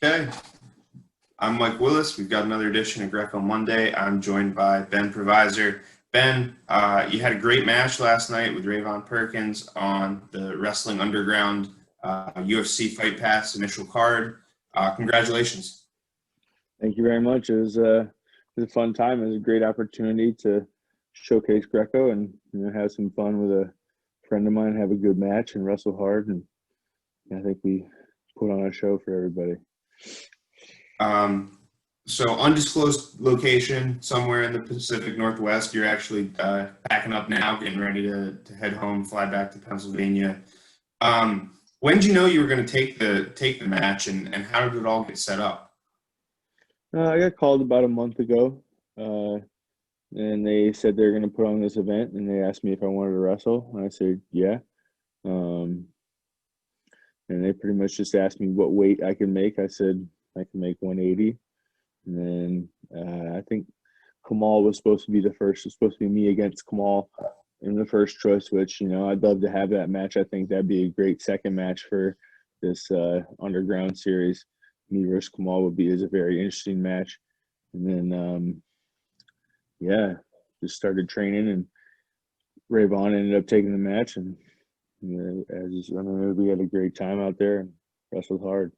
Okay, I'm Mike Willis. We've got another edition of Greco Monday. I'm joined by Ben Provisor. Ben, you had a great match last night with RaVaughn Perkins on the Wrestling Underground UFC Fight Pass initial card. Congratulations. Thank you very much. It was a fun time. It was a great opportunity to showcase Greco and have some fun with a friend of mine, have a good match and wrestle hard. And I think we put on a show for everybody. So undisclosed location somewhere in the Pacific Northwest. You're actually packing up now, getting ready to head home, fly back to Pennsylvania. When did you know you were going to take the match, and how did it all get set up? I got called about a month ago, and they said they're going to put on this event, and they asked me if I wanted to wrestle, and I said yeah. And they pretty much just asked me what weight I can make. I said I can make 180. And then I think Kamal was supposed to be the first. It was supposed to be me against Kamal in the first choice, which, I'd love to have that match. I think that'd be a great second match for this underground series. Me versus Kamal is a very interesting match. And then, just started training, and Rayvon ended up taking the match. And we had a great time out there and wrestled hard.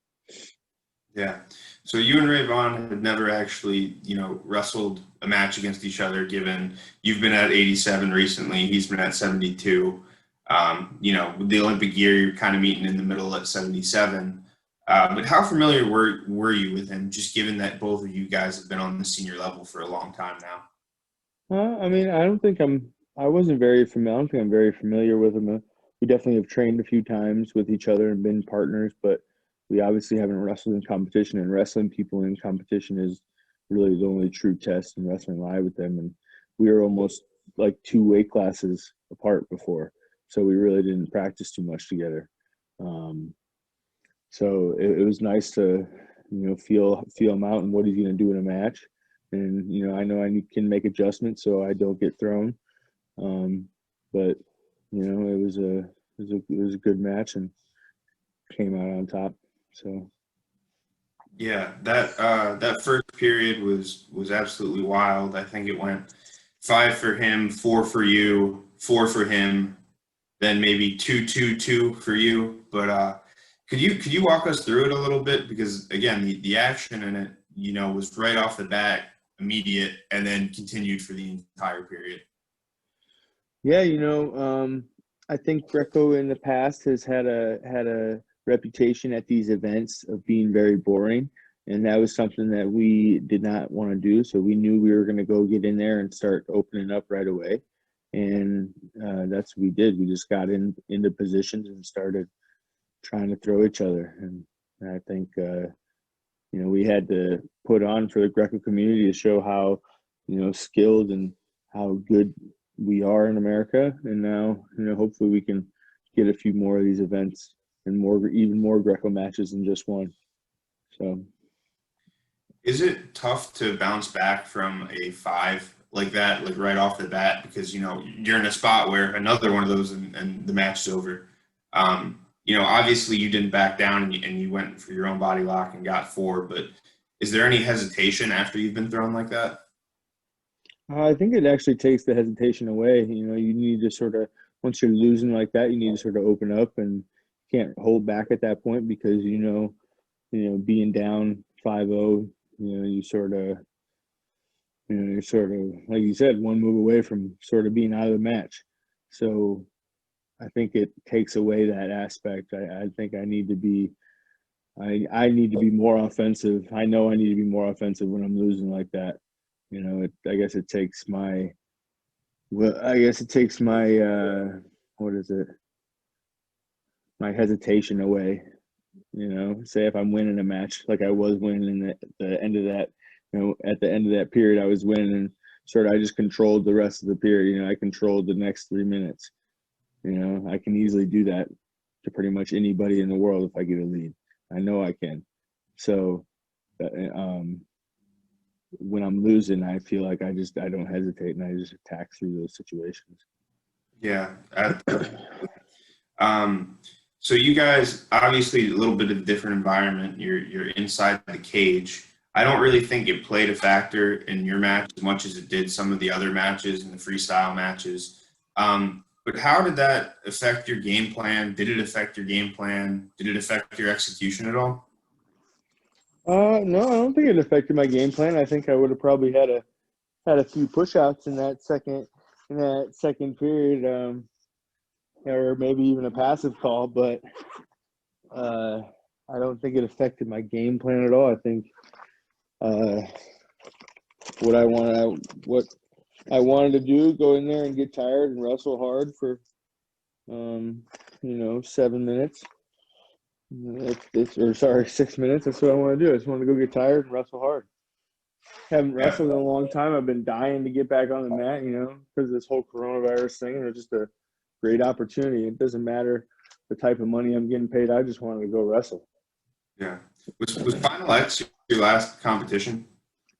Yeah. So you and Rayvon had never actually, wrestled a match against each other, given you've been at 87 recently. He's been at 72. With the Olympic year, you're kind of meeting in the middle at 77. But how familiar were you with him, just given that both of you guys have been on the senior level for a long time now? I wasn't very familiar. I don't think I'm very familiar with him. We definitely have trained a few times with each other and been partners, but we obviously haven't wrestled in competition, and wrestling people in competition is really the only true test in wrestling live with them. And we were almost like 2 weight classes apart before, so we really didn't practice too much together. So it was nice to, feel him out and what he's going to do in a match. And, I know I can make adjustments so I don't get thrown. But, it was a good match and came out on top. So. Yeah, that first period was absolutely wild. I think it went 5 for him, 4 for you, 4 for him, then maybe 2-2-2 for you. But could you walk us through it a little bit? Because again, the action in it, was right off the bat, immediate, and then continued for the entire period. Yeah, I think Greco in the past has had a reputation at these events of being very boring, and that was something that we did not want to do. So we knew we were going to go get in there and start opening up right away, and that's what we did. We just got into positions and started trying to throw each other. And I think we had to put on for the Greco community to show how skilled and how good we are in America. And now hopefully we can get a few more of these events and even more Greco matches than just one. So, is it tough to bounce back from a 5 like that, like right off the bat, because you're in a spot where another one of those and the match is over? Obviously you didn't back down and you went for your own body lock and got 4. But is there any hesitation after you've been thrown like that? I think it actually takes the hesitation away. You need to sort of, once you're losing like that, you need to sort of open up and can't hold back at that point, because being down 5-0, you're sort of like you said, one move away from sort of being out of the match. So I think it takes away that aspect. I think I need to be more offensive. I know I need to be more offensive when I'm losing like that. I guess it takes my what is it? My hesitation away. Say if I'm winning a match, like I was winning at the end of that, at the end of that period, I was winning, and sort of I just controlled the rest of the period. I controlled the next 3 minutes. I can easily do that to pretty much anybody in the world if I get a lead. I know I can. So, when I'm losing, I feel like I don't hesitate and I just attack through those situations. Yeah. So you guys, obviously a little bit of a different environment. You're inside the cage. I don't really think it played a factor in your match as much as it did some of the other matches and the freestyle matches. But how did that affect your game plan? Did it affect your game plan? Did it affect your execution at all? No, I don't think it affected my game plan. I think I would have probably had a few push-outs in that second period, or maybe even a passive call, but uh, I don't think it affected my game plan at all. I think uh, what I wanted to do, go in there and get tired and wrestle hard for 7 minutes. Or sorry, 6 minutes. That's what I want to do. I just want to go get tired and wrestle hard. Haven't Yeah, wrestled in a long time. I've been dying to get back on the mat, because of this whole coronavirus thing. And it's just a great opportunity. It doesn't matter the type of money I'm getting paid. I just wanted to go wrestle. yeah. Was Final X your last competition?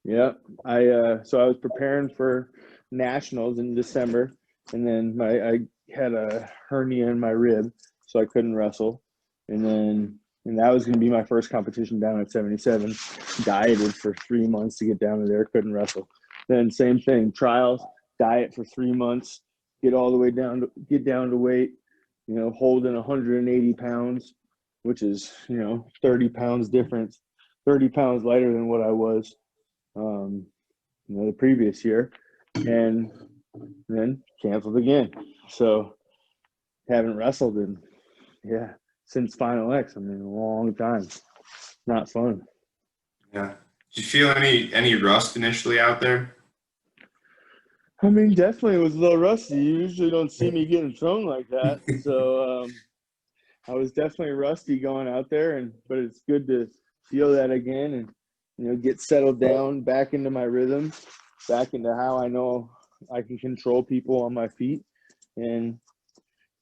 Yeah. So I was preparing for nationals in December, and then I had a hernia in my rib, so I couldn't wrestle. And that was going to be my first competition down at 77. Dieted for 3 months to get down to there, couldn't wrestle. Then same thing, trials, diet for 3 months, get all the way down to weight, holding 180 pounds, which is 30 pounds difference, 30 pounds lighter than what I was, the previous year, and then canceled again. So haven't wrestled in since Final X. I mean, a long time. Not fun. Yeah. Did you feel any rust initially out there? I mean, definitely it was a little rusty. You usually don't see me getting thrown like that. So I was definitely rusty going out there, but it's good to feel that again and get settled down back into my rhythm, back into how I know I can control people on my feet. And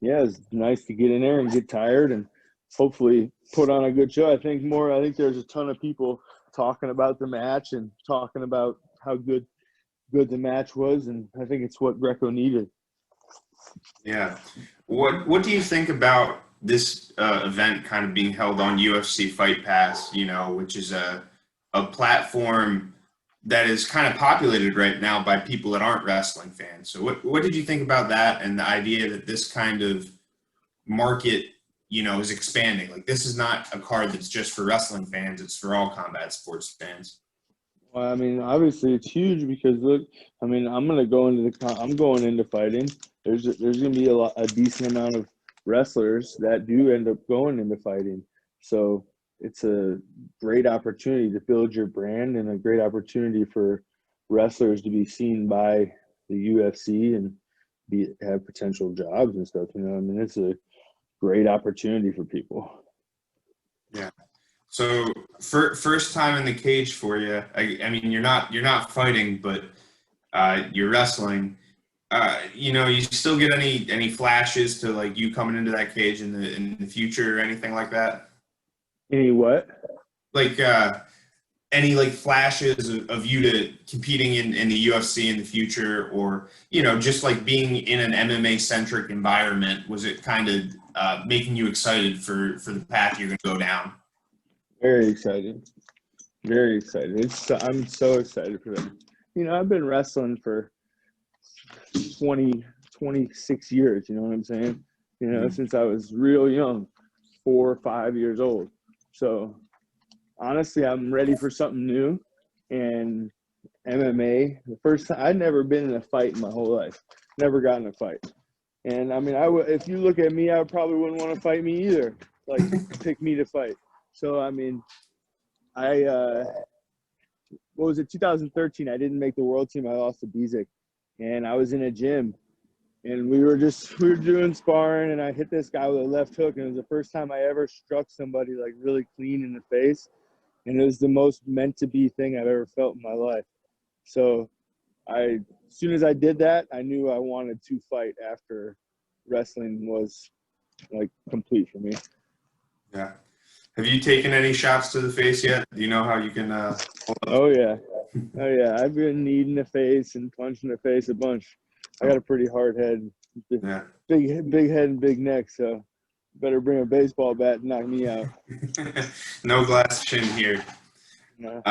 yeah, it's nice to get in there and get tired and hopefully put on a good show. I think there's a ton of people talking about the match and talking about how good the match was, and I think it's what Greco needed. Yeah. What do you think about this event kind of being held on UFC Fight Pass, which is a platform that is kind of populated right now by people that aren't wrestling fans. So what did you think about that and the idea that this kind of market, is expanding? Like, this is not a card that's just for wrestling fans, it's for all combat sports fans. Well, I mean, obviously it's huge because look, I mean, I'm going into fighting. There's going to be a decent amount of wrestlers that do end up going into fighting. So it's a great opportunity to build your brand and a great opportunity for wrestlers to be seen by the UFC and have potential jobs and stuff. I mean, it's a great opportunity for people. Yeah. So first time in the cage for you. I mean, you're not fighting, but you're wrestling. You still get any flashes to like you coming into that cage in the future or anything like that? Any what? Like any like flashes of you to competing in the UFC in the future, or just like being in an MMA centric environment? Was it kind of making you excited for the path you're going to go down? Very excited. Very excited. I'm so excited for them. I've been wrestling for 26 years, you know what I'm saying? Since I was real young, 4 or 5 years old. So honestly, I'm ready for something new. And MMA, the first time, I'd never been in a fight in my whole life. Never gotten a fight. And I mean, if you look at me, I probably wouldn't want to fight me either. Like, pick me to fight. So, I mean, what was it, 2013, I didn't make the world team. I lost to Bezic. And I was in a gym. And we were doing sparring, and I hit this guy with a left hook. And it was the first time I ever struck somebody, like, really clean in the face. And it was the most meant-to-be thing I've ever felt in my life. So as soon as I did that, I knew I wanted to fight after wrestling was, like, complete for me. Yeah. Have you taken any shots to the face yet? Do you know how you can hold up? Oh, yeah. Oh, yeah. I've been kneeing the face and punching the face a bunch. I got a pretty hard head. Yeah. Big head and big neck, so Better bring a baseball bat and knock me out. No glass chin here. No.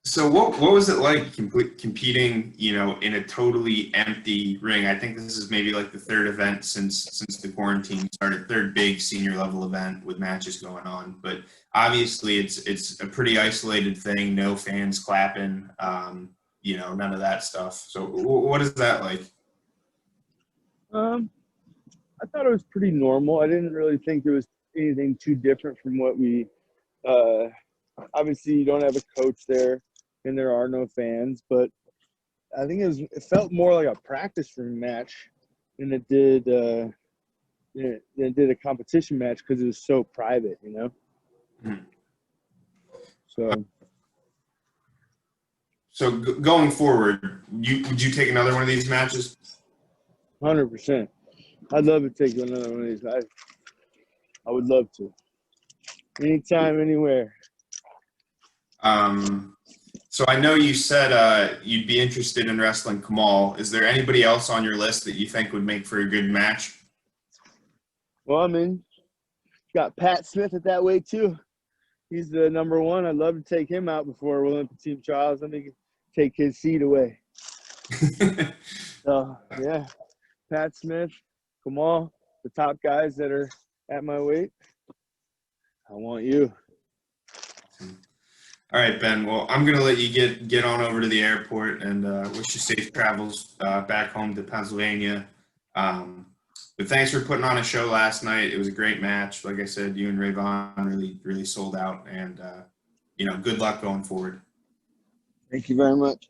So what was it like competing, you know, in a totally empty ring? I think this is maybe like the third event since the quarantine started, third big senior level event with matches going on. But obviously it's a pretty isolated thing, no fans clapping, you know, none of that stuff. So what is that like? I thought it was pretty normal. I didn't really think there was anything too different from what we obviously you don't have a coach there and there are no fans, but I think it felt more like a practice room match than it did a competition match because it was so private, you know. Mhm. So Going forward, would you take another one of these matches? 100%. I'd love to take another one of these. I would love to. Anytime, anywhere. So I know you said you'd be interested in wrestling Kamal. Is there anybody else on your list that you think would make for a good match? Well, I mean, got Pat Smith at that weight too. He's the number one. I'd love to take him out before Olympic team trials. Let me take his seat away. So yeah, Pat Smith, Kamal, the top guys that are at my weight. I want you. All right, Ben. Well, I'm going to let you get on over to the airport and wish you safe travels back home to Pennsylvania. But thanks for putting on a show last night. It was a great match. Like I said, you and Rayvon really sold out. And, you know, good luck going forward. Thank you very much.